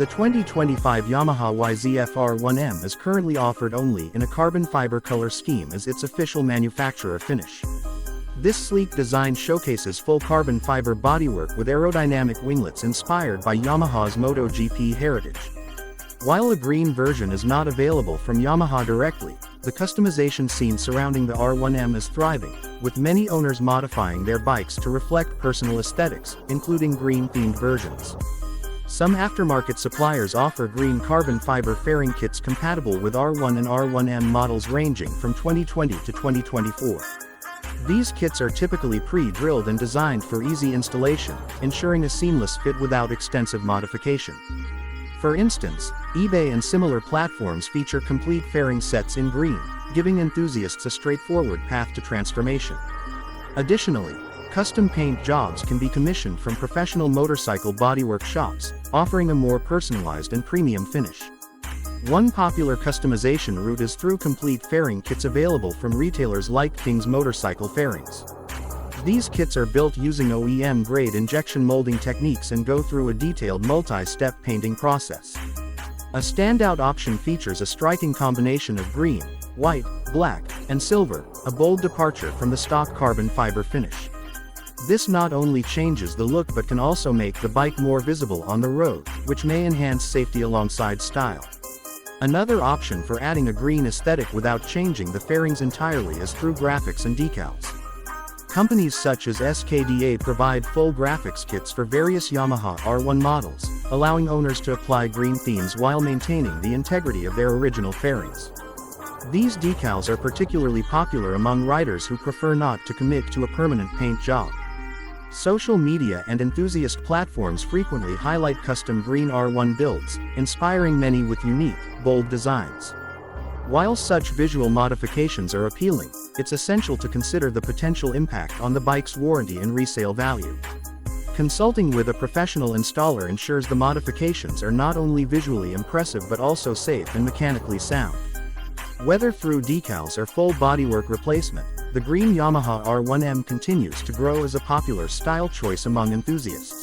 The 2025 Yamaha YZF R1M is currently offered only in a carbon fiber color scheme as its official manufacturer finish. This sleek design showcases full carbon fiber bodywork with aerodynamic winglets inspired by Yamaha's MotoGP heritage. While a green version is not available from Yamaha directly, the customization scene surrounding the R1M is thriving, with many owners modifying their bikes to reflect personal aesthetics, including green-themed versions. Some aftermarket suppliers offer green carbon fiber fairing kits compatible with R1 and R1M models ranging from 2020 to 2024. These kits are typically pre-drilled and designed for easy installation, ensuring a seamless fit without extensive modification. For instance, eBay and similar platforms feature complete fairing sets in green, giving enthusiasts a straightforward path to transformation. Additionally, custom paint jobs can be commissioned from professional motorcycle bodywork shops, offering a more personalized and premium finish. One popular customization route is through complete fairing kits available from retailers like King's Motorcycle Fairings. These kits are built using OEM-grade injection molding techniques and go through a detailed multi-step painting process. A standout option features a striking combination of green, white, black, and silver, a bold departure from the stock carbon fiber finish. This not only changes the look but can also make the bike more visible on the road, which may enhance safety alongside style. Another option for adding a green aesthetic without changing the fairings entirely is through graphics and decals. Companies such as SKDA provide full graphics kits for various Yamaha R1 models, allowing owners to apply green themes while maintaining the integrity of their original fairings. These decals are particularly popular among riders who prefer not to commit to a permanent paint job. Social media and enthusiast platforms frequently highlight custom green R1 builds, inspiring many with unique, bold designs. While such visual modifications are appealing, it's essential to consider the potential impact on the bike's warranty and resale value. Consulting with a professional installer ensures the modifications are not only visually impressive but also safe and mechanically sound. Whether through decals or full bodywork replacement, the green Yamaha R1M continues to grow as a popular style choice among enthusiasts.